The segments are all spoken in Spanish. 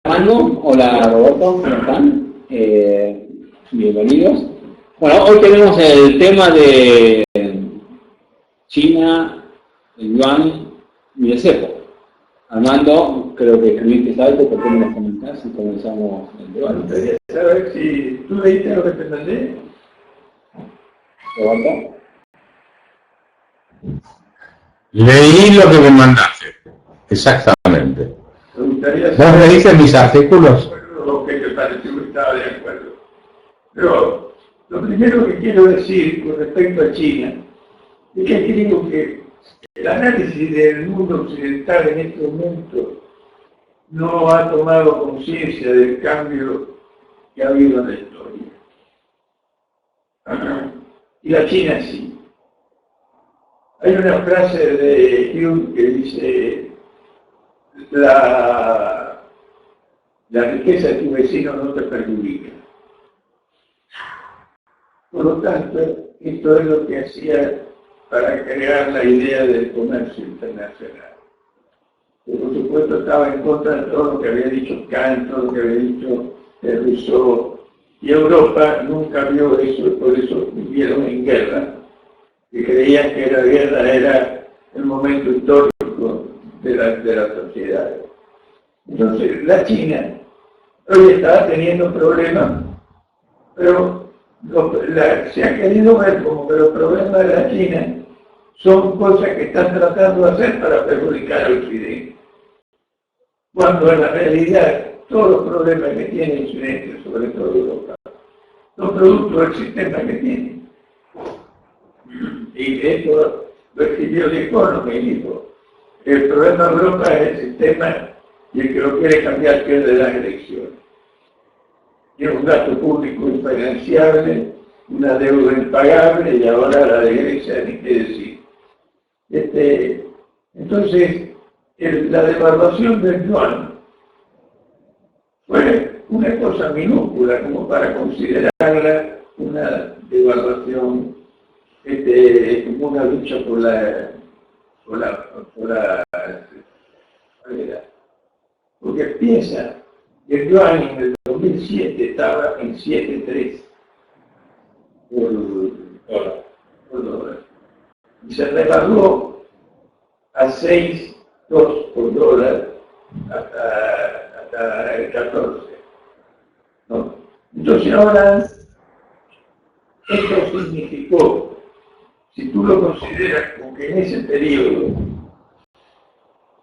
Manu, hola Roberto, ¿cómo están? Bienvenidos. Bueno, hoy tenemos el tema de China, el yuan y el cepo. Armando, creo que escribiste algo, ¿por qué no nos comentás y comenzamos el debate? Me gustaría saber si tú leíste lo que te mandé. Roberto. Leí lo que me mandaste, exactamente. Me gustaría ¿Vos saber leíste mis artículos? lo que te pareció que estaba de acuerdo. Pero lo primero que quiero decir con respecto a China es que creo que el análisis del mundo occidental en este momento no ha tomado conciencia del cambio que ha habido en la historia. Y la China sí. Hay una frase de Hume que dice: la riqueza de tu vecino no te perjudica. Por lo tanto, esto es lo que hacía para crear la idea del comercio internacional. Que por supuesto estaba en contra de todo lo que había dicho Kant, todo lo que había dicho Rousseau, y Europa nunca vio eso, y por eso vivieron en guerra, que creían que la guerra era el momento histórico de la sociedad. Entonces, la China hoy estaba teniendo problemas, pero se ha querido ver como que los problemas de la China son cosas que están tratando de hacer para perjudicar al Occidente. Cuando en la realidad todos los problemas que tiene el Occidente, sobre todo Europa, son producto del sistema que tiene. Y esto lo escribió The Economist, dijo: el problema de Europa es el sistema y el que lo quiere cambiar pierde las elecciones. Tiene un gasto público infinanciable, una deuda impagable y ahora la de Grecia ni qué decir. Entonces, la devaluación del yuan fue una cosa minúscula como para considerarla una devaluación como una lucha por la porque piensa que el yuan en el 2007 estaba en 7.3 por dólar y se revaluó a 6.2 por dólar hasta el 14, ¿no? Entonces ahora esto significó, si tú lo consideras como que en ese periodo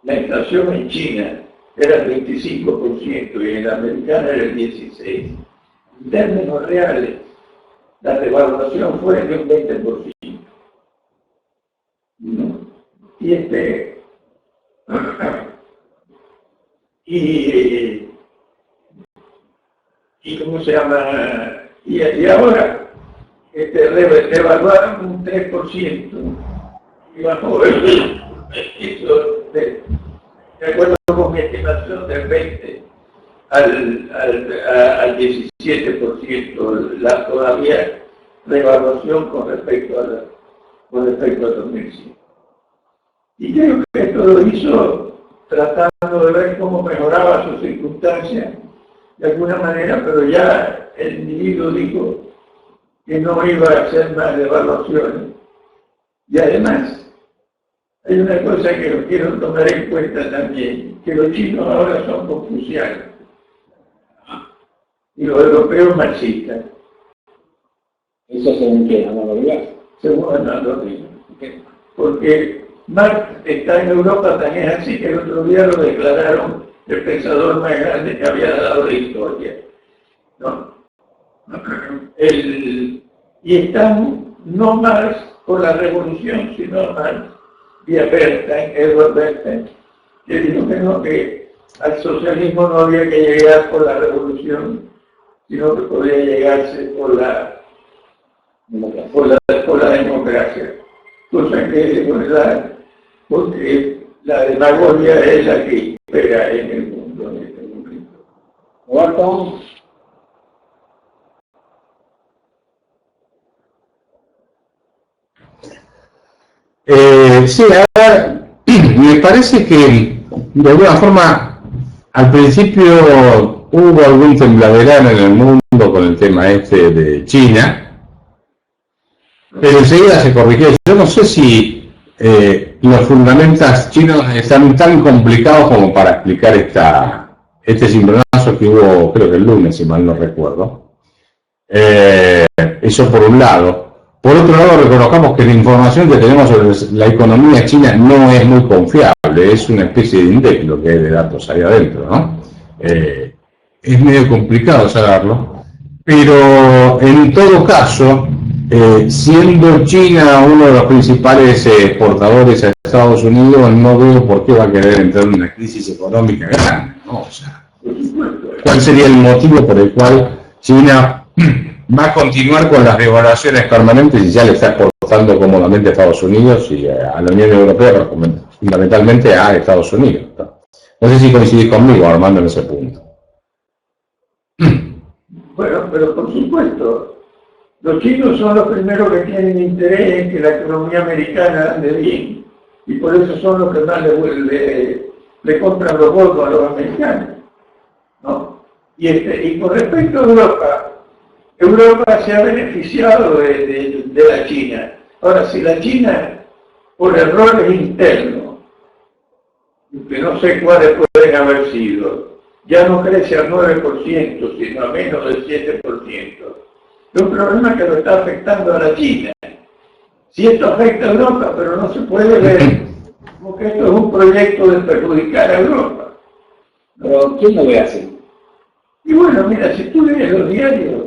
la inflación en China era el 25% y en la americana era el 16%, en términos reales la devaluación fue de un 20%. ¿No? Y ¿cómo se llama? Y ahora devaluaron un 3% y bajó de acuerdo con mi estimación del 20 al 17%, la todavía revaluación con respecto a 2005. Y creo que esto lo hizo tratando de ver cómo mejoraba sus circunstancias de alguna manera, pero ya el individuo dijo que no iba a hacer más devaluaciones. Y además, hay una cosa que lo quiero tomar en cuenta también, que los chinos ahora son confucianos y los europeos marxistas. ¿Eso según quién? ¿Armando Rivas? Según Armando Rivas. Porque Marx está en Europa, tan es así que el otro día lo declararon el pensador más grande que había dado la historia, ¿no? Y están no Marx por la revolución, sino Marx vía Bernstein, Edward Bernstein, que dijo que no, que al socialismo no había que llegar por la revolución, sino que podía llegarse por la democracia. Cosa que es verdad, porque la demagogia es la que impera en el mundo en este momento. Roberto. Sí, a ver, me parece que de alguna forma al principio hubo algún tembladerán en el mundo con el tema este de China, pero enseguida se corrigió. Yo no sé si los fundamentos chinos están tan complicados como para explicar este cimbronazo que hubo, creo que el lunes, si mal no recuerdo. Eso por un lado. Por otro lado, reconozcamos que la información que tenemos sobre la economía china no es muy confiable, es una especie de INDEC lo que hay de datos ahí adentro, ¿no? Es medio complicado saberlo, pero en todo caso, siendo China uno de los principales exportadores a Estados Unidos, no veo por qué va a querer entrar en una crisis económica grande, ¿no? O sea, ¿cuál sería el motivo por el cual China va a continuar con las devaluaciones permanentes y ya le está exportando cómodamente a Estados Unidos y a la Unión Europea, fundamentalmente a Estados Unidos? No sé si coincidís conmigo, Armando, en ese punto. Bueno, pero por supuesto, los chinos son los primeros que tienen interés en que la economía americana ande bien, y por eso son los que más le compran los votos a los americanos, ¿no? Y con respecto a Europa, Europa se ha beneficiado de la China. Ahora, si la China, por errores internos, que no sé cuáles pueden haber sido, ya no crece al 9%, sino a menos del 7%, es un problema que lo está afectando a la China. Si esto afecta a Europa, pero no se puede ver, porque esto es un proyecto de perjudicar a Europa. Pero ¿quién lo ve así? Y bueno, mira, si tú lees los diarios,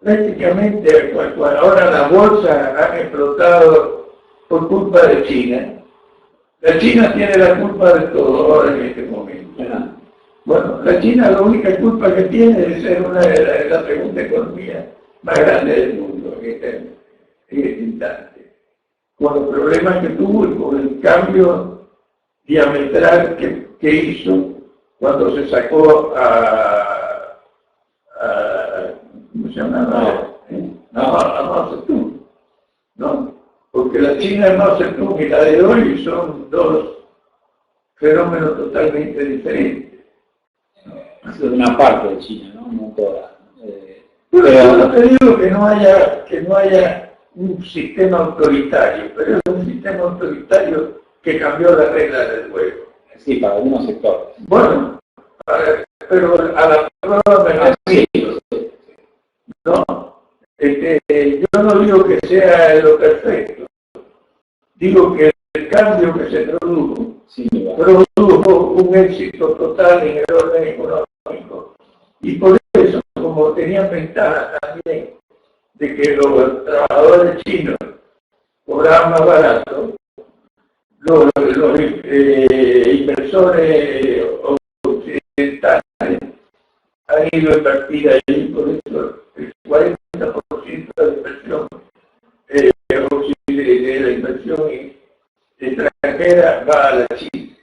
prácticamente ahora las bolsas han explotado por culpa de China. La China tiene la culpa de todo ahora en este momento. Bueno, la China la única culpa que tiene es ser una de la segunda economía más grande del mundo en este instante. Con los problemas que tuvo y con el cambio diametral que hizo cuando se sacó ¿cómo se llama? A Mao Zedong, ¿no? Porque la China de Mao Zedong y la de hoy son dos fenómenos totalmente diferentes. Es una parte de China, ¿no? No toda. Pero yo no te digo que no haya un sistema autoritario, pero es un sistema autoritario que cambió las reglas del juego. Sí, para algunos sectores. Bueno, pero a la prueba me refiero. No, yo no digo que sea lo perfecto, digo que el cambio que se produjo, produjo un éxito total en el orden económico. Y por eso, como tenían ventaja también de que los trabajadores chinos cobraban más barato, los inversores occidentales han ido a invertir ahí, por eso el 40% de la inversión de la inversión extranjera va a la China.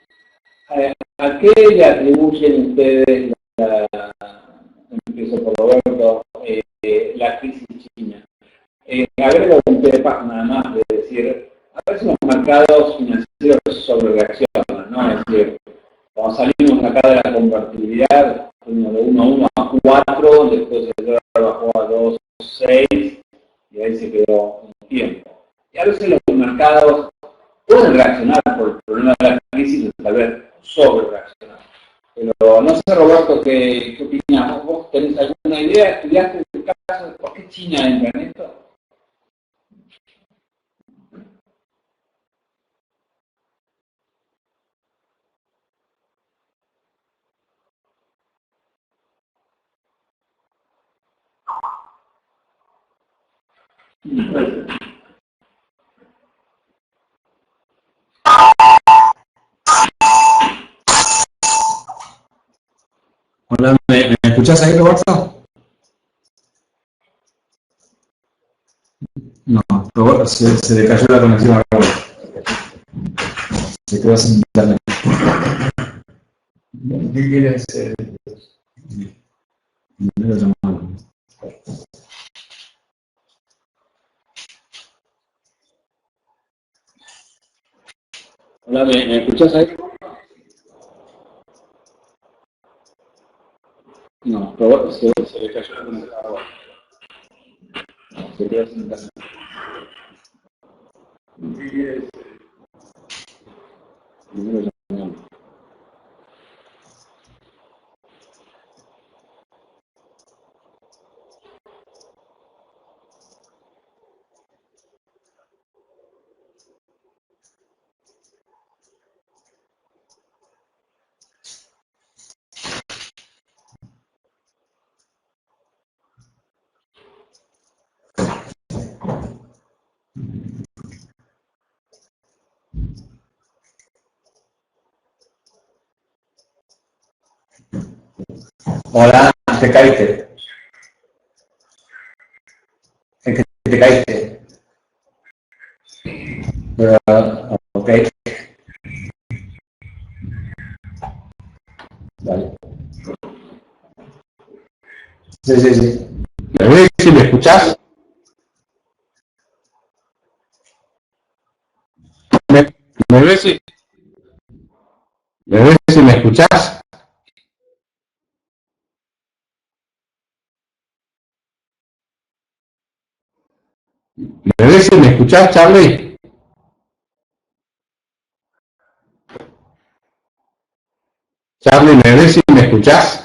¿A qué le atribuyen ustedes, empiezo por Roberto, la crisis china? Agrego un pie de página nada más, de decir, a veces los mercados financieros sobre reaccionan, ¿no? Es decir, cuando salimos acá de la convertibilidad, fuimos de 1 a 4, después el dólar bajó a 2,6 y ahí se quedó un tiempo. Y a veces los mercados pueden reaccionar por el problema de la crisis y tal vez sobre reaccionar. Pero no sé, Roberto, ¿qué opinas? ¿Vos tenés alguna idea? ¿Estudiaste el caso de por qué China entra en esto? Hola, ¿me escuchás ahí, Roberto? No, Roberto, se le cayó la conexión a Roberto. Se quedó sin internet. ¿Qué quiere hacer? Hola, ¿me escuchás ahí? No, Roberto se le cayó la conexión a Roberto. No, se quedó sin internet. Primero llamamos. Hola, te caíste. Es que te caíste. Ok. Vale. Sí. ¿Me ves si me escuchás? ¿Me ves si me escuchás? ¿Me ves si me escuchás, Charlie? Charlie, ¿me ves si me escuchás?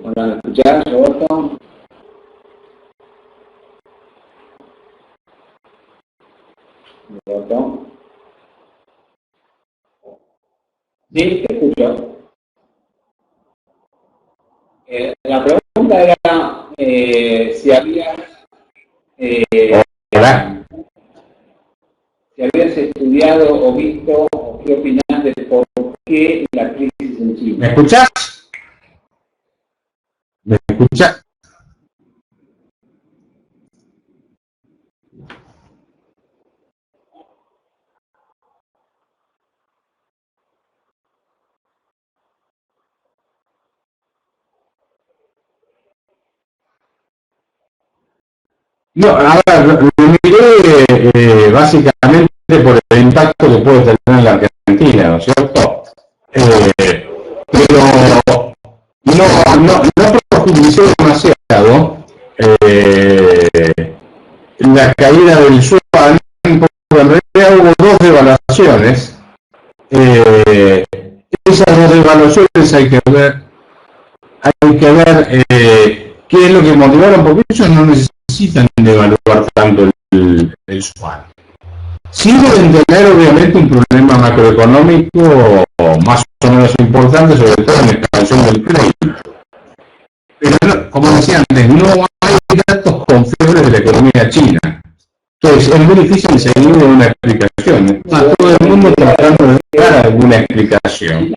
Hola, ¿me escuchás, Roberto? Roberto. Sí, te escucho. La pregunta era si habías Hola. si habías estudiado o visto o qué opinas de por qué la crisis en China. ¿Me escuchás? ¿Me escuchás? No, a ver, lo miré básicamente por el impacto que puede tener en la Argentina, ¿no es cierto? Pero no profundicé demasiado la caída del yuan, porque en realidad hubo dos devaluaciones. Esas dos devaluaciones hay que ver qué es lo que motivaron, porque ellos no necesitan devaluar tanto el yuan. Sí deben tener obviamente un problema macroeconómico más o menos importante, sobre todo en la expansión del crédito. Pero no, como decía antes, no hay datos confiables de la economía china. Entonces es muy difícil seguir una explicación. Está todo el mundo tratando de dar alguna explicación,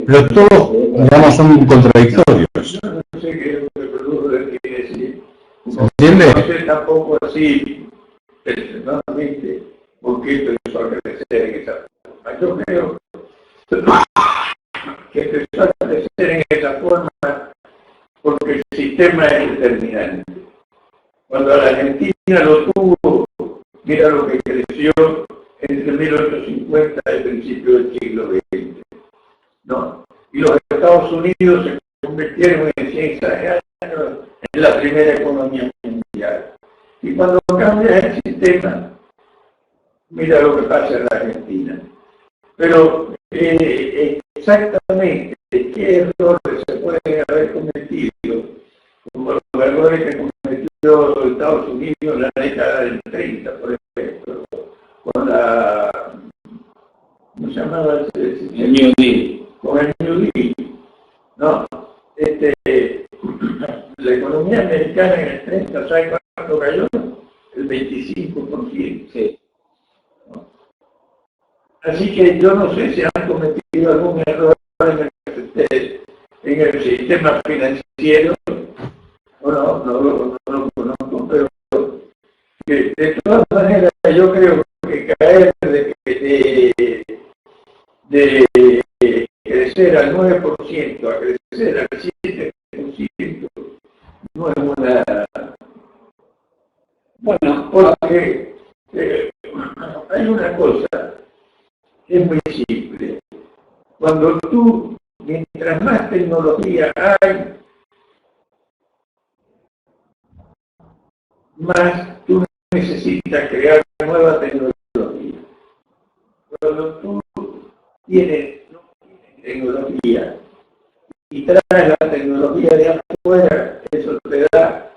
pero todos, digamos, son contradictorios. Yo no sé qué es lo que Bruder quiere decir. ¿Se entiende? No sé tampoco así, personalmente, por qué empezó a crecer en esa forma. Yo creo que empezó a crecer en esa forma porque el sistema es determinante. Cuando la Argentina lo tuvo, mira lo que creció entre 1850 y el principio del siglo XX. ¿No? Y los Estados Unidos se convirtieron en 100 años en la primera economía mundial. Y cuando cambia el sistema, mira lo que pasa en la Argentina. Pero exactamente qué errores se pueden haber cometido, como los errores que cometió Estados Unidos en la década del 30, por ejemplo, con la, ¿cómo se llamaba? El New Deal. Con el New Deal. No, la economía americana en el 30, ¿sabe cuánto cayó? El 25%. Sí. Así que yo no sé si han cometido algún error en el sistema financiero, o no lo conozco, pero que de todas maneras yo creo que caer de de crecer al 9% a crecer al 7%, no es una... Bueno, porque hay una cosa, es muy simple. Cuando tú, mientras más tecnología hay, más tú necesitas crear nueva tecnología. Cuando tú tienes tecnología y traes la tecnología de afuera, eso te da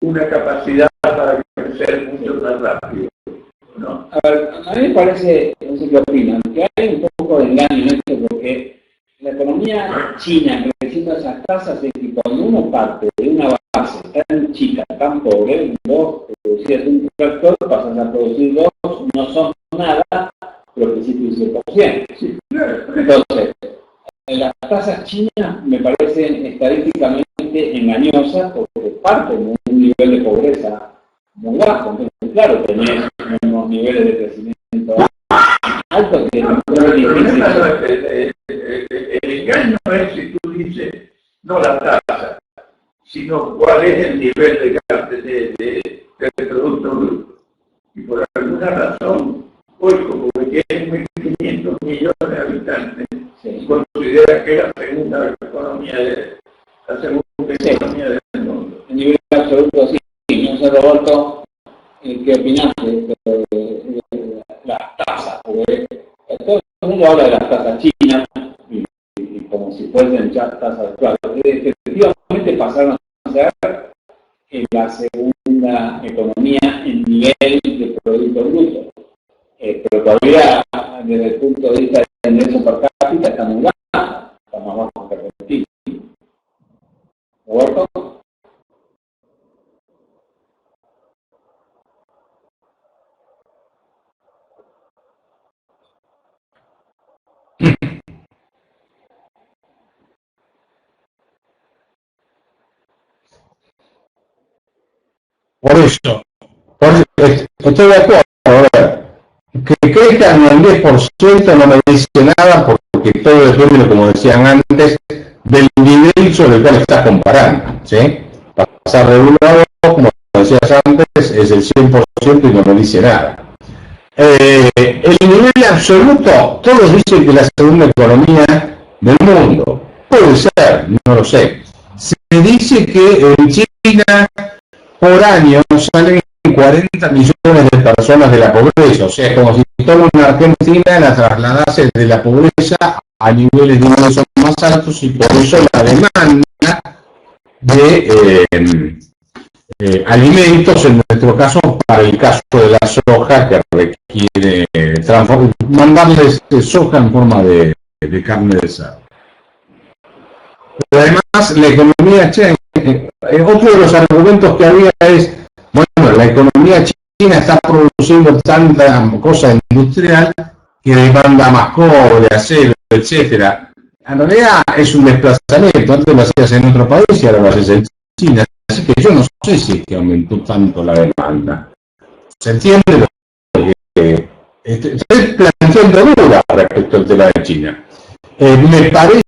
una capacidad para crecer mucho más rápido, ¿no? A ver, a mí me parece, no sé qué opinan, que hay un poco de engaño en esto, porque la economía china creciendo a esas tasas es que cuando uno parte de una base tan chica, tan pobre, vos producías un tractor, pasas a producir dos, no son nada, pero creciste un 100%. Sí, claro. Entonces, las tasas chinas me parecen estadísticamente engañosas porque parten de un nivel de pobreza muy bajo. Entonces, claro, tenés unos niveles de crecimiento altos que no es difícil. El engaño es si tú dices, no la tasa, sino cuál es el nivel de Producto Bruto. Y por alguna razón, hoy como que tiene 1.500 millones de habitantes, Sí. considera que es la segunda economía del mundo. En nivel absoluto, sí. No sé, Roberto, ¿qué opinaste de las tasas? Porque todo el mundo habla de las tasas chinas y como si fuesen ya tasas actuales. Efectivamente pasaron a ser la segunda economía en nivel de Producto Bruto. Pero todavía, desde el punto de vista del ingreso per cápita, está muy baja. Está más bajo que Argentina. ¿Roberto? Por eso, estoy de acuerdo. A ver, que crezcan el 10% no me dice nada porque todo depende, como decían antes, del nivel sobre el cual estás comparando, ¿sí? Pasar de 1 a 2, como decías antes, es el 100% y no me dice nada. El nivel absoluto, todos dicen que es la segunda economía del mundo. Puede ser, no lo sé. Se dice que en China por año salen 40 millones de personas de la pobreza, o sea, es como si toda una Argentina la trasladase de la pobreza a niveles de ingresos más altos y por eso la demanda de alimentos, en nuestro caso, para el caso de la soja, que requiere mandarles soja en forma de carne de cerdo. Pero además, la economía china, otro de los argumentos que había es, bueno, la economía china está produciendo tanta cosa industrial que demanda más cobre, acero, etcétera. En realidad es un desplazamiento, antes lo hacías en otro país y ahora lo haces en China. Así que yo no sé si es que aumentó tanto la demanda. ¿Se entiende lo que estoy planteando dudas respecto al tema de China? Me parece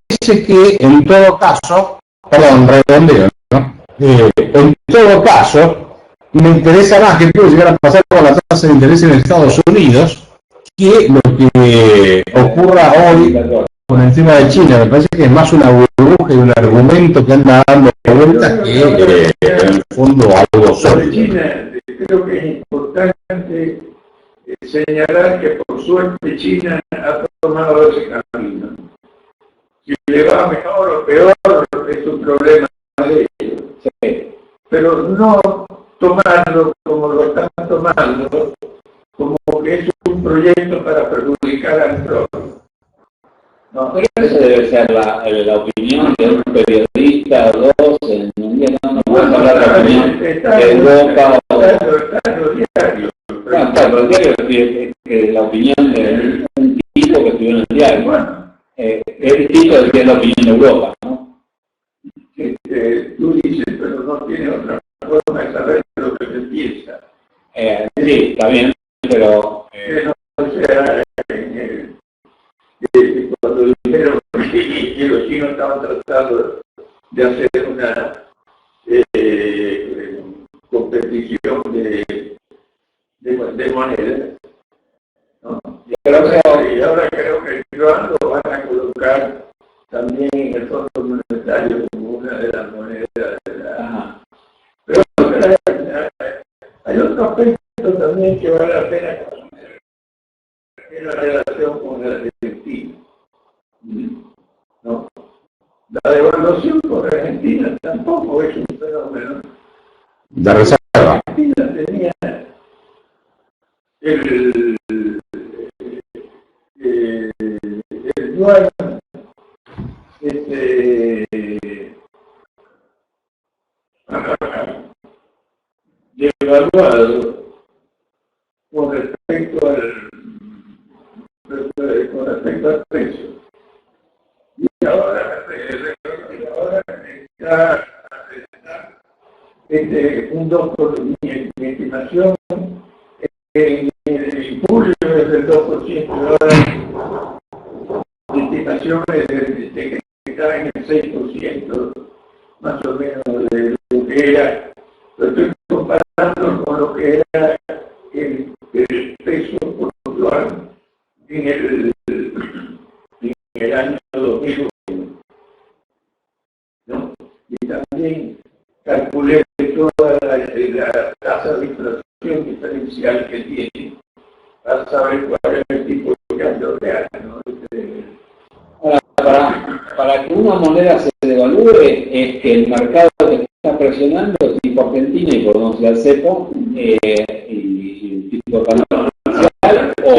que en todo caso, perdón, redondeo, ¿no? En todo caso, me interesa más que puede llegar a pasar con la tasa de interés en Estados Unidos que lo que ocurra hoy con el tema de China. Me parece que es más una burbuja y un argumento que anda dando vueltas que en el fondo algo Sobre sólido. China, creo que es importante señalar que por suerte China ha tomado ese camino. Si le va mejor o peor es un problema de ellos. Sí. Pero no tomarlo como lo están tomando, como que es un proyecto para perjudicar al propio. No, pero esa debe ser la opinión de un periodista o dos en un día. No puedes hablar de la opinión de Europa o... Está en los diarios. Bueno, claro, el diario es la opinión de un tipo que estudió en el diario. Bueno, es distinto de que es la opinión de Europa, ¿no? Tú dices, pero no tiene otra forma de saber lo que se piensa. Sí, está bien, pero... O sea, yuan lo van a colocar también en el Fondo Monetario como una de las monedas de la... Ajá. Pero hay otro aspecto también que vale la pena conocer, que es la relación con la Argentina. ¿No? La devaluación con Argentina tampoco es un fenómeno. De reserva. Argentina tenía el yuan devaluado con respecto al precio. Y ahora está un 2%, mi estimación en julio es del 2%, ahora mi estimación es de que está en el 6% más o menos de lo que era. Lo estoy comparando con lo que era el peso por yuan en el año 2001. ¿No? Y también calculé toda la tasa de inflación diferencial que tiene para saber cuál es el tipo de cambio real, ¿no? Ahora, para que una moneda se devalúe es que el mercado que está presionando es tipo Argentina y podemos ir al cepo y el tipo de cambio o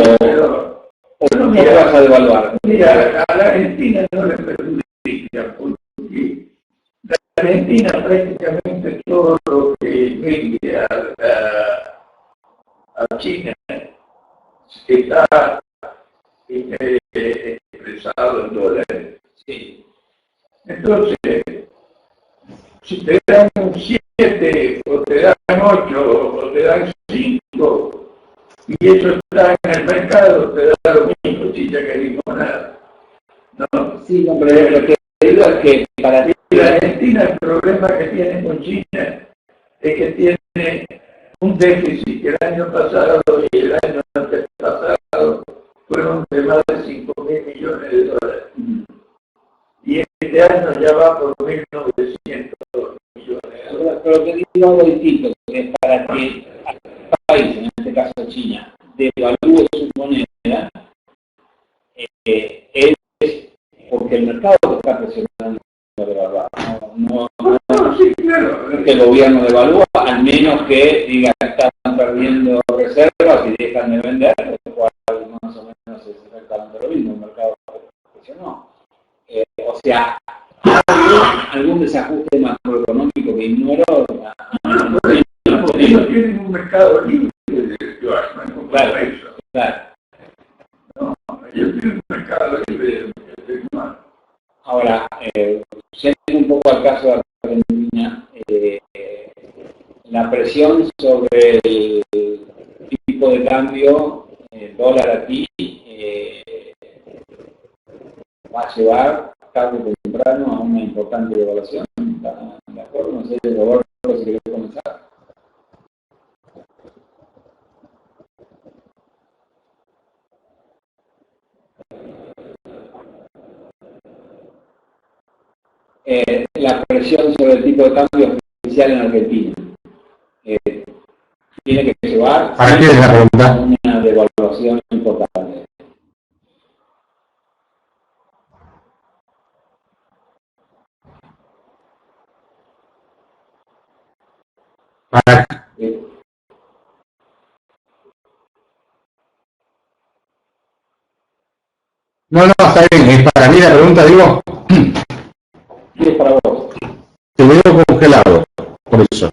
no te vas a devaluar. Mira, a la Argentina no le perjudica porque la Argentina prácticamente todo lo que vende a China está expresado en dólares. Sí. Entonces, si te dan un 7, o te dan 8, o te dan 5, y eso está en el mercado, te da lo mismo, chicha que limonada. ¿No? Sí, hombre, lo que digo es que para la Argentina el problema que tiene con China es que tiene un déficit que el año pasado y el año antepasado fueron de más de 5.000 millones de dólares. Y este año ya va por 1.900 millones de dólares. Pero lo que digo algo distinto, es para que el país, en este caso China, devalúe su moneda, es porque el mercado lo está presionando a devaluar. No, Sí, claro. que el gobierno devalúa, al menos que diga que están perdiendo reservas y dejan de vender, lo cual más o menos es exactamente lo mismo, el mercado presionó. O sea, algún desajuste macroeconómico que ignoro. Ellos tienen un mercado libre de yuan, Claro, eso. claro. No, ellos tienen un mercado libre de yuan. Ahora, yendo un poco al caso de Argentina, la presión sobre el tipo de cambio dólar aquí va a llevar tarde o temprano a una importante devaluación. ¿Están de acuerdo? No sé, Roberto, si querés comenzar. La presión sobre el tipo de cambio oficial en Argentina tiene que llevar ¿Para qué es la pregunta? a una devaluación importante. Para... No, está bien, es para mí la pregunta, digo, ¿Qué es para vos? te veo congelado, por eso.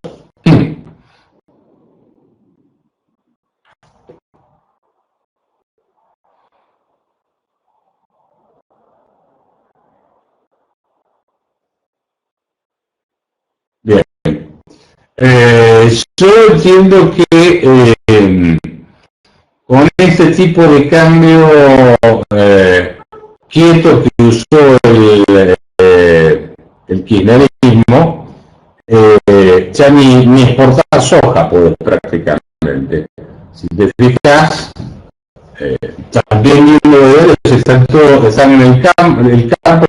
Bien. Yo entiendo que con este tipo de cambio quieto que usó el kirchnerismo, ya ni exportar soja puede prácticamente. Si te fijas, también viendo de dólares se están en el campo,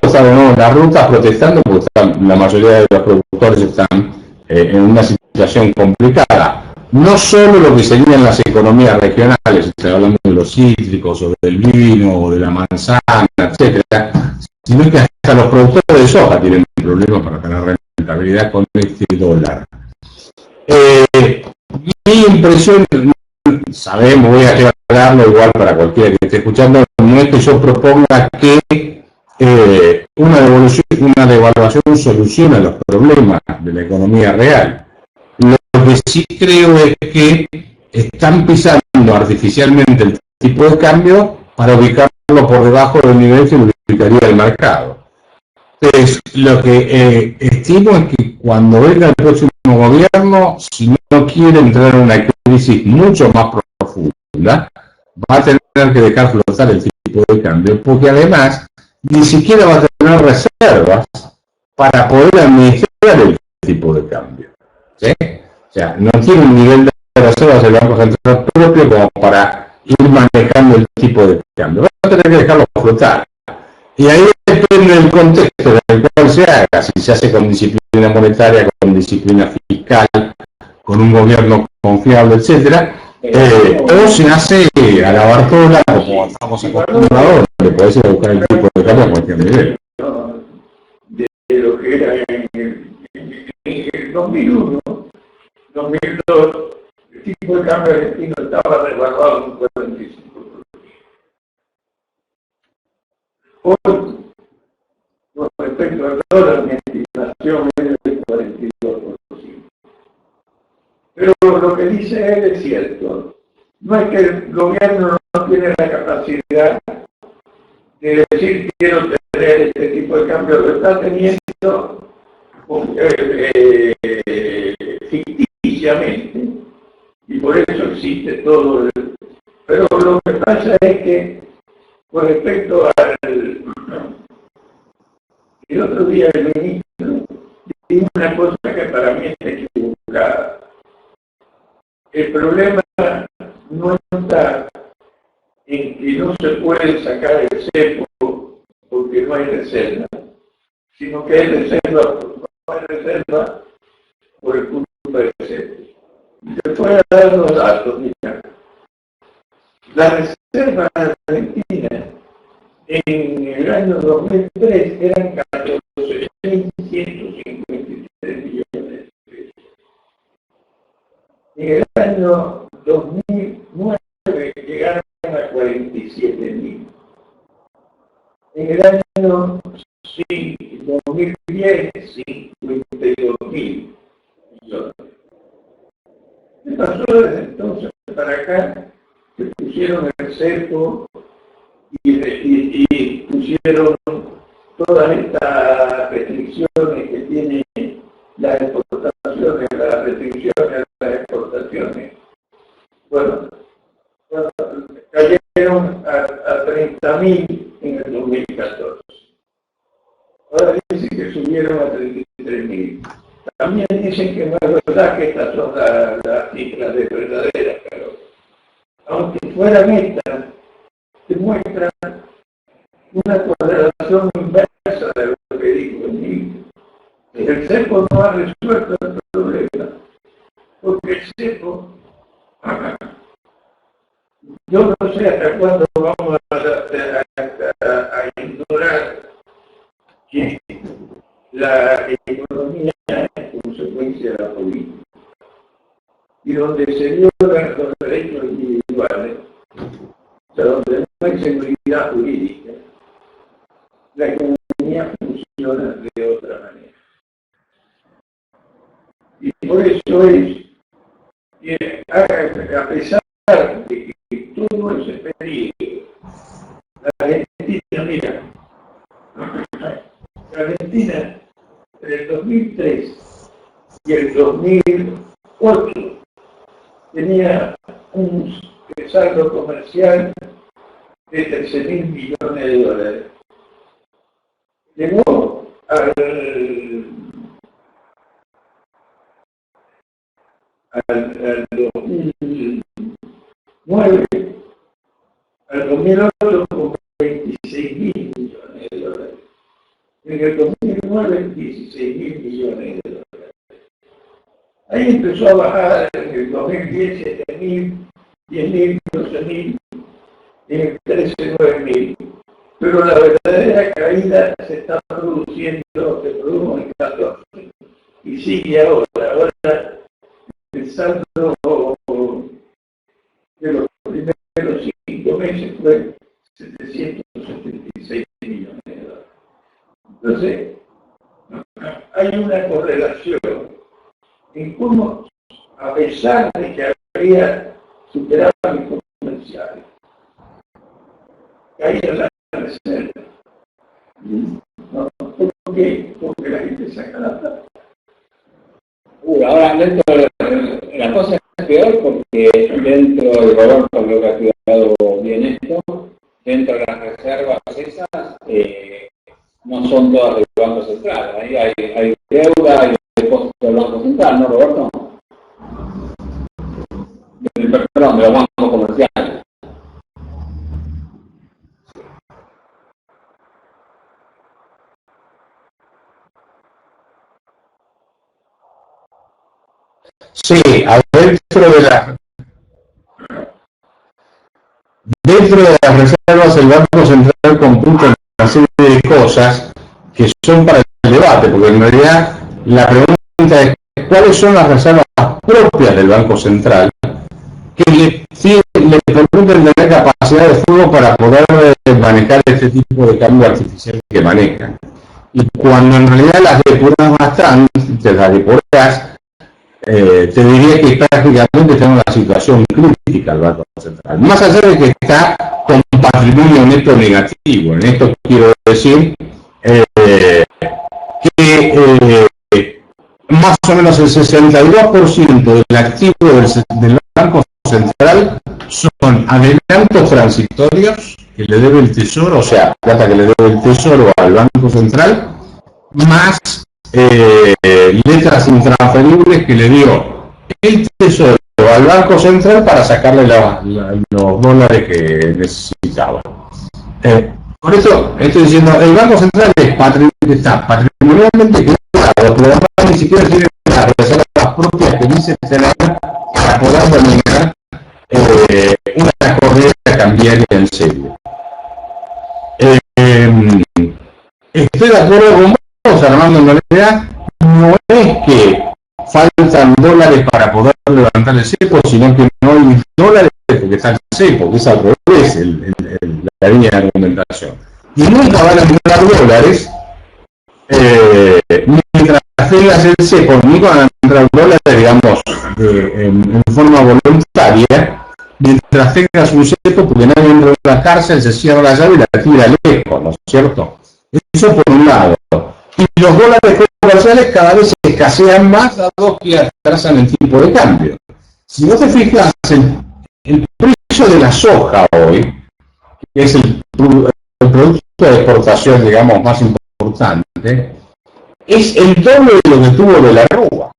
están de nuevo en la ruta protestando porque la mayoría de los productores están en una situación complicada. No solo lo que serían las economías regionales, estoy hablando de los cítricos o del vino o de la manzana, etcétera, sino que hasta los productores de soja tienen problemas para tener rentabilidad con este dólar. Mi impresión, sabemos, voy a aclararlo igual para cualquiera que esté escuchando, no es que yo proponga que una devaluación soluciona los problemas de la economía real. Lo que sí creo es que están pisando artificialmente el tipo de cambio para ubicarlo por debajo del nivel que lo ubicaría el mercado. Entonces, lo que estimo es que cuando venga el próximo gobierno, si no quiere entrar en una crisis mucho más profunda, va a tener que dejar flotar el tipo de cambio, porque además ni siquiera va a tener reservas para poder administrar el tipo de cambio. ¿Sí? O sea, no tiene un nivel de reservas del Banco Central propio como para ir manejando el tipo de cambio. Va a tener que dejarlo flotar. Y ahí depende del contexto en el cual se haga, si se hace con disciplina monetaria, con disciplina fiscal, con un gobierno confiable, etcétera, o se hace a la bartola, como estamos acostumbrados, le podés ir a buscar el tipo de cambio a cualquier nivel. De lo que era en el 2001, 2002, el tipo de cambio argentino estaba revaluado un 45%. Hoy, con respecto al dólar, mi estimación es del 42%. Pero lo que dice él es cierto. No es que el gobierno no tiene la capacidad de decir quiero tener este tipo de cambio, lo está teniendo ficticiamente, y por eso existe todo el... Pero lo que pasa es que, con respecto al... El otro día el ministro dijo una cosa que para mí está equivocada. El problema no está en que no se puede sacar el cepo porque no hay reserva, sino que hay reserva, no hay reserva por el culpa del cepo. Les voy a dar los datos, mira. La reserva argentina en el año 2003 eran 14.153 millones de pesos. En el año 2009 llegaron a 47.000. En el año 2010, 52.000 millones. ¿Qué pasó desde entonces para acá? Que pusieron el cepo y pusieron todas estas restricciones que tiene las exportaciones, las restricciones a las exportaciones. Bueno, cayeron a 30.000 en el 2014. Ahora dicen que subieron a 33.000. También dicen que no es verdad que estas son las cifras de verdaderas, pero aunque fueran estas, demuestran una correlación inversa de lo que dijo el ministro. El cepo no ha resuelto el problema, porque el cepo, yo no sé hasta cuándo vamos a ignorar que la economía es consecuencia de la política, y donde se violan los derechos individuales, o sea, donde no hay seguridad jurídica, la economía funciona de otra manera. Y por eso es que, a pesar de que todo ese periodo, la Argentina, mira, la Argentina entre el 2003 y el 2008 tenía un saldo comercial de 13.000 millones de dólares. Llegó al 2009, al 2008 con 26.000 En el 2009, 16.000 millones de dólares. Ahí empezó a bajar en el 2010, 7.000, 10.000, 12.000, en el 13, 9.000. Pero la verdadera caída se está produciendo, se produjo en el 14 y sigue ahora. Ahora el saldo de los primeros 5 meses fue 776 millones de dólares. Entonces, hay una correlación en cómo, a pesar de que había superávit comercial, caía la reserva. ¿No? ¿Por qué? Porque la gente saca la plata. Ahora, dentro de la cosa es peor porque dentro del Roberto creo que ha cuidado bien esto, dentro de las reservas esas, no son todas del Banco Central. Ahí hay deuda, hay depósito del Banco Central, ¿no, Roberto? Perdón, de los bancos comerciales. Sí, dentro de las reservas el Banco Central computa una serie de cosas que son para el debate, porque en realidad la pregunta es ¿cuáles son las reservas propias del Banco Central que le permiten tener capacidad de fuego para poder manejar este tipo de cambio artificial que manejan? Y cuando en realidad las depuras bastante, las depuras, te diría que prácticamente está en una situación crítica el Banco Central. Más allá de que está con patrimonio neto negativo. En esto quiero decir que más o menos el 62% del activo del Banco Central son adelantos transitorios que le debe el Tesoro, o sea, plata que le debe el Tesoro al Banco Central, más letras intransferibles que le dio el Tesoro al Banco Central para sacarle los dólares que necesitaba. Por eso estoy diciendo, el Banco Central está patrimonialmente quebrado, pero además ni siquiera tiene las reservas propias que dice tener para poder dominar una correa cambiaria en serio. Estoy de acuerdo con vos, Armando, en realidad no es que faltan dólares para poder levantar el cepo, sino que no hay dólares porque está el cepo, que es al revés la línea de argumentación. Y nunca van a entrar dólares mientras tengas el cepo, ni van a entrar dólares, digamos, en forma voluntaria, mientras tengas un cepo, porque nadie entra en la cárcel, se cierra la llave y la tira lejos, ¿no es cierto? Eso por un lado. Y los dólares comerciales cada vez se escasean más, dado que atrasan el tipo de cambio. Si no te fijas, el precio de la soja hoy, que es el producto de exportación, digamos, más importante, es el doble de lo que tuvo de la arroba.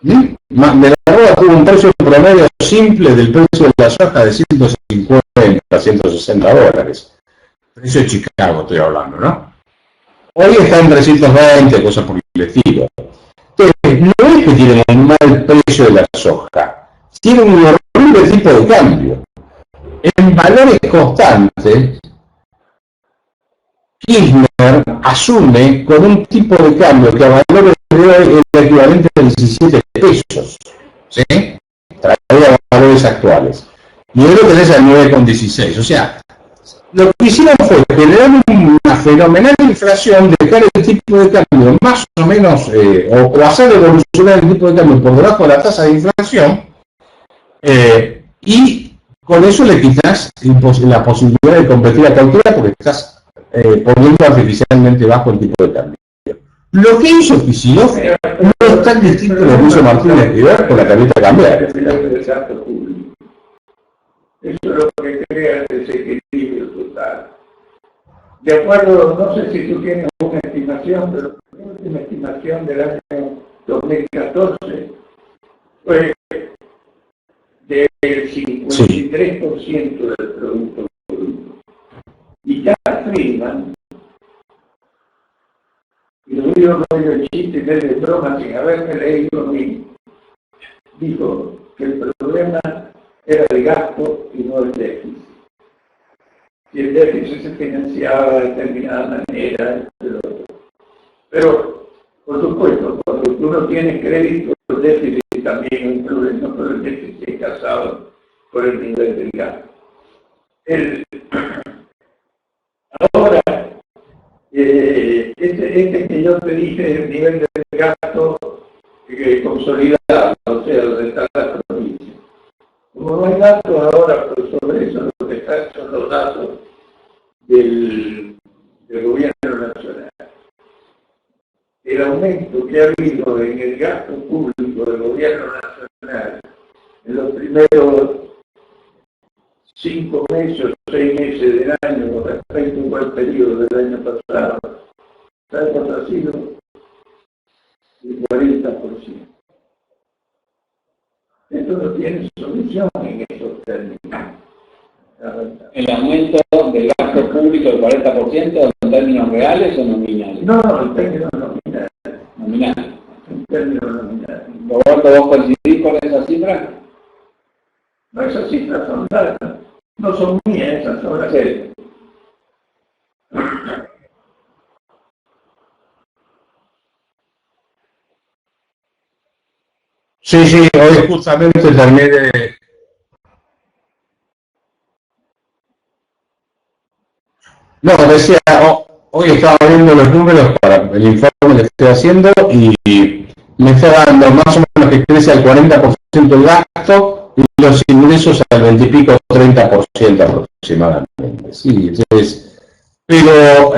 De la arroba tuvo un precio promedio simple del precio de la soja de 150 a 160 dólares. Precio de Chicago estoy hablando, ¿no? Hoy está en 320, cosas por el estilo. Entonces, no es que tienen un mal precio de la soja, tienen un horrible tipo de cambio. En valores constantes, Kirchner asume con un tipo de cambio que a valores de hoy es el equivalente a 17 pesos. ¿Sí? Traído a valores actuales. Y hoy lo tenés al 9,16. O sea, lo que hicieron fue generar una fenomenal inflación, dejar el tipo de cambio más o menos, o hacer evolucionar el tipo de cambio por debajo de la tasa de inflación, y con eso le quitas la posibilidad de competir a cualquiera porque estás poniendo artificialmente bajo el tipo de cambio. Lo que hizo Kicillof no es tan distinto a lo que hizo Martínez Rivera con la tableta cambiaria. Eso es lo que crea el desequilibrio total. De acuerdo, no sé si tú tienes una estimación, pero la última estimación del año 2014 fue del 53% del Producto Bruto. Y ya Friedman dio medio chiste y medio broma sin haberme leído mi, dijo que el problema era el gasto y no el déficit. Y el déficit se financiaba de determinada manera, pero por supuesto, cuando uno tiene crédito, el déficit también es un problema, pero el déficit es casado por el nivel del gasto. Ahora, este que yo te dije, el nivel del gasto consolidado, o sea, donde está la provincia. Como no hay datos ahora, pero sobre eso lo que están son los datos del gobierno nacional. El aumento que ha habido en el gasto público del gobierno nacional en los primeros 5 meses o 6 meses del año con respecto al periodo del año pasado, ¿sabes cuánto ha sido? El 40%. Esto no tiene solución en esos términos. ¿El aumento del gasto público del 40% en términos reales o nominales? No, en términos nominales. Nominales. En términos nominales. Roberto, ¿vos coincidís con esa cifra? No, esas cifras son dadas. No son mías, esas son las que... Sí, sí, hoy justamente terminé de... No, decía, hoy estaba viendo los números para el informe que estoy haciendo y me está dando más o menos que crece al 40% el gasto y los ingresos al 20 y pico, 30% aproximadamente. Sí, entonces, pero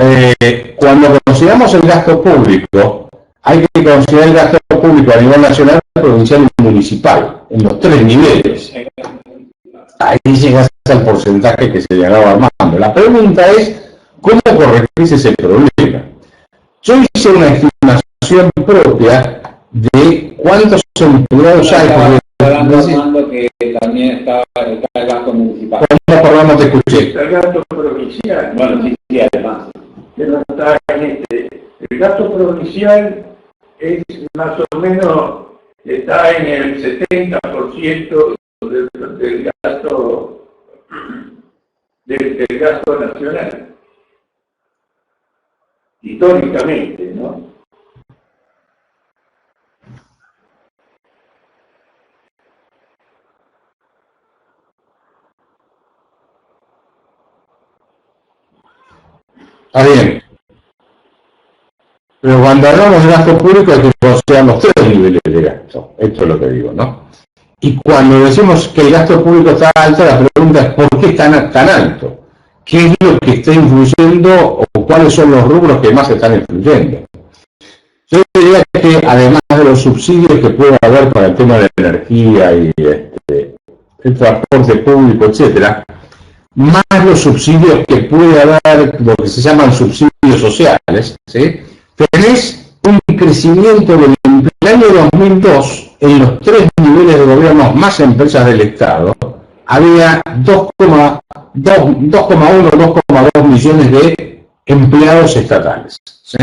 cuando consideramos el gasto público, hay que considerar el gasto público a nivel nacional, provincial y municipal, en los 3 niveles. Ahí llegas al porcentaje que se llegaba armando. La pregunta es, ¿cómo corregirse ese problema? Yo hice una estimación propia de cuántos empleados hay. Hablando que también está el gasto municipal. ¿Cuántos programas te escuché? El gasto provincial. Bueno, sí, además. Que no está en el gasto provincial es más o menos, está en el 70% del gasto nacional. Históricamente, ¿no? Está bien. Pero cuando hablamos de gasto público hay que considerar los 3 niveles de gasto. Esto es lo que digo, ¿no? Y cuando decimos que el gasto público está alto, la pregunta es ¿por qué está tan alto? ¿Qué es lo que está influyendo o cuáles son los rubros que más están influyendo? Yo diría que además de los subsidios que puede haber para el tema de la energía y el transporte público, etcétera, más los subsidios que puede haber, lo que se llaman subsidios sociales, ¿sí? Tenés un crecimiento del empleo. En el año 2002, en los 3 niveles de gobierno más empresas del Estado, había 2,1, 2,2 millones de empleados estatales. ¿Sí?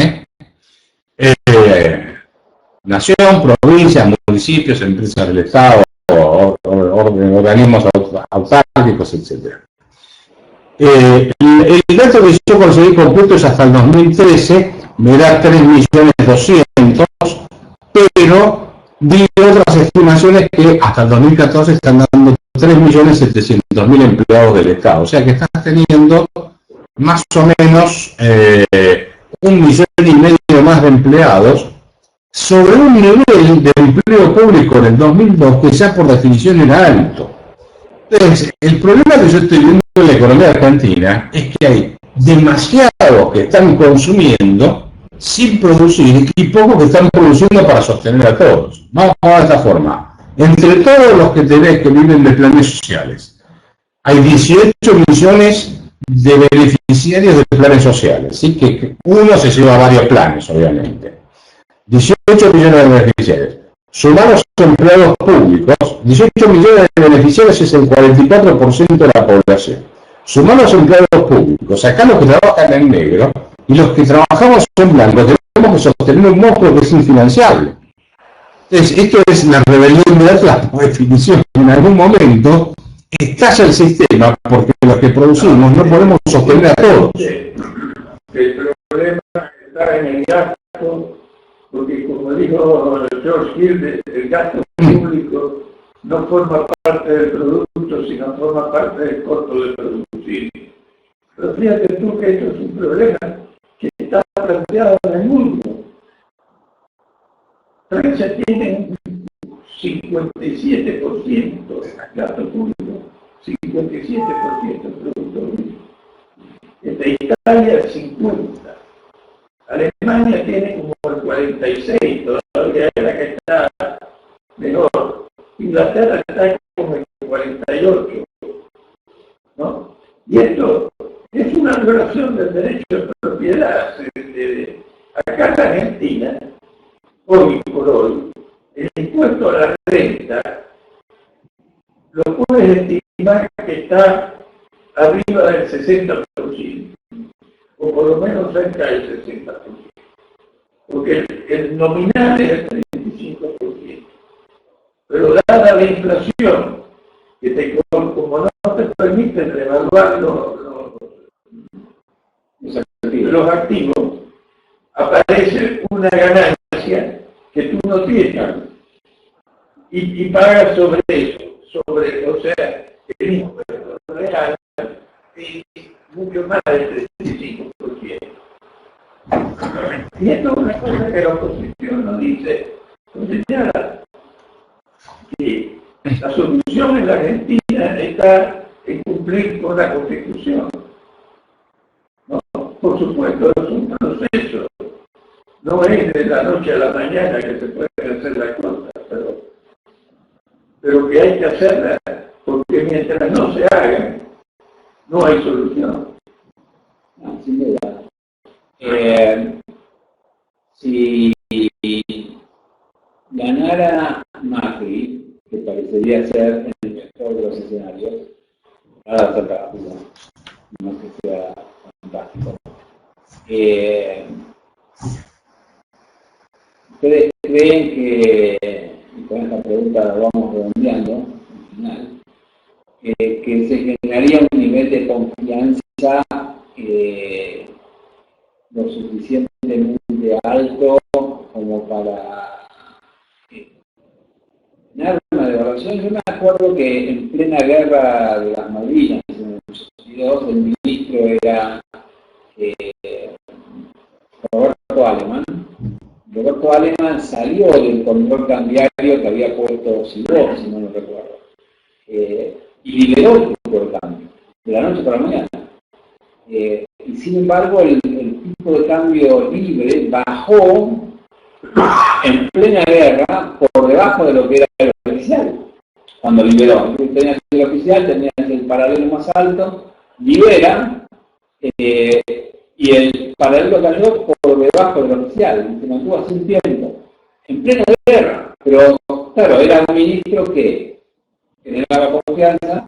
Nación, provincias, municipios, empresas del Estado, organismos autárquicos, etc. El dato que yo conseguí completo es hasta el 2013, me da 3.200.000, pero vi otras estimaciones que hasta el 2014 están dando 3.700.000 empleados del Estado. O sea que estás teniendo más o menos 1,5 millones más de empleados sobre un nivel de empleo público en el 2002 que ya por definición era alto. Entonces, el problema que yo estoy viendo en la economía argentina es que hay demasiados que están consumiendo sin producir y pocos que están produciendo para sostener a todos. Vamos a ver de esta forma. Entre todos los que tenés que viven de planes sociales, hay 18 millones de beneficiarios de planes sociales, ¿sí? Que uno se lleva varios planes, obviamente. 18 millones de beneficiarios. Sumar los empleados públicos, 18 millones de beneficiarios es el 44% de la población. Sumar los empleados públicos, acá los que trabajan en negro y los que trabajamos en blanco, tenemos tenemos que sostener un monstruo que es infinanciable. Entonces, esto es la rebelión de Atlas por definición. En algún momento estalla el sistema porque los que producimos no podemos sostener a todos. El problema está en el gasto, porque como dijo George Hill, el gasto público no forma parte del producto, sino forma parte del costo de producir. Pero fíjate tú que esto es un problema que está planteado en el mundo. Francia tiene un 57% de gasto público, 57% del producto bruto. De Italia 50%. Alemania tiene como el 46%, todavía es la que está mejor. Inglaterra está como el 48%, ¿no? Y esto es una violación del derecho de propiedad. Acá en Argentina, hoy por hoy, el impuesto a la renta lo puedes estimar que está arriba del 60%, o por lo menos cerca del 60%, porque el nominal es el 35%, pero dada la inflación, que como no te permite revaluar los activos, aparece una ganancia que tú no tienes, y pagas sobre eso, o sea, el impuesto real es mucho más del 35%. Y esto es una cosa que la oposición nos dice, señala que la solución en la Argentina está en cumplir con la Constitución. No, por supuesto, es un proceso, no es de la noche a la mañana que se pueden hacer las cosas, pero que hay que hacerlas, porque mientras no se hagan, no hay solución. No, sin duda. Si ganara Macri, que parecería ser el mejor de los escenarios, nada está rápido, no que sea fantástico. ¿Ustedes creen que, y con esta pregunta vamos redondeando al final, que se generaría un nivel de confianza lo suficientemente alto como para un arma de evaluación? Yo me acuerdo que en plena guerra de las Malvinas, en el 82, el ministro era Roberto Alemann. Roberto Alemann salió del control cambiario que había puesto Sidó, si no lo recuerdo, y liberó el tipo de cambio, de la noche para la mañana. Y sin embargo, el tipo de cambio libre bajó en plena guerra por debajo de lo que era el oficial. Cuando liberó, tenías el oficial, tenías el paralelo más alto, libera, y el paralelo cayó por debajo del oficial, se mantuvo así un tiempo, en plena guerra. Pero claro, era un ministro que generaba confianza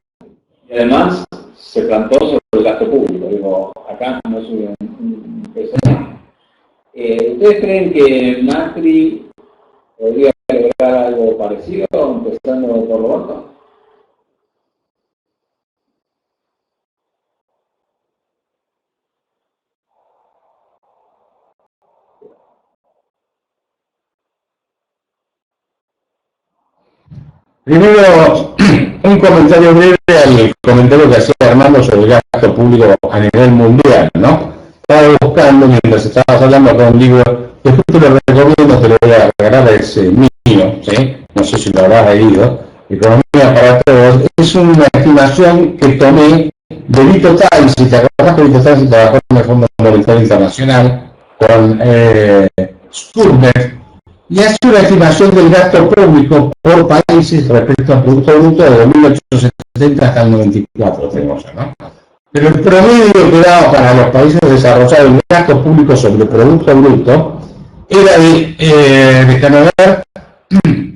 y además se plantó sobre el gasto público. Digo, acá no sube un peso. ¿Ustedes creen que Macri podría lograr algo parecido, empezando por Roberto? Primero, un comentario breve al comentario que hacía Armando sobre el gasto público a nivel mundial, ¿no? Estaba buscando, mientras estabas hablando con un libro, que justo lo recomiendo, te lo voy a regalar, es mío, ¿sí? No sé si lo habrás leído, Economía para Todos. Es una estimación que tomé de Vito Tanzi. ¿Te acordás que Vito Tanzi trabajó en el Fondo Monetario Internacional con Sturmer? Y hace una estimación del gasto público por países respecto al Producto Bruto de 1870 hasta el 94, tenemos, ¿no? Pero el promedio que daba para los países desarrollados el gasto público sobre el Producto Bruto era de generar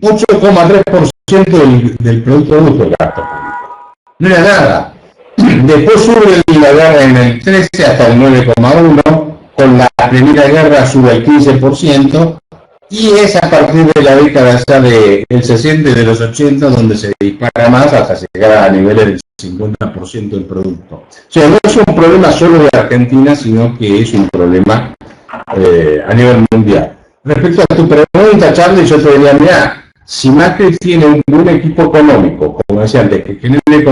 8,3% del Producto Bruto del gasto público. No era nada. Después sube la guerra en el 13 hasta el 9,1%, con la Primera Guerra sube al 15%, y es a partir de la década ya del 60 y de los 80 donde se dispara más hasta llegar a niveles del 50% del producto. O sea, no es un problema solo de Argentina, sino que es un problema a nivel mundial. Respecto a tu pregunta, Charlie, yo te diría, mira, si Macri tiene un buen equipo económico, como decía antes, que genere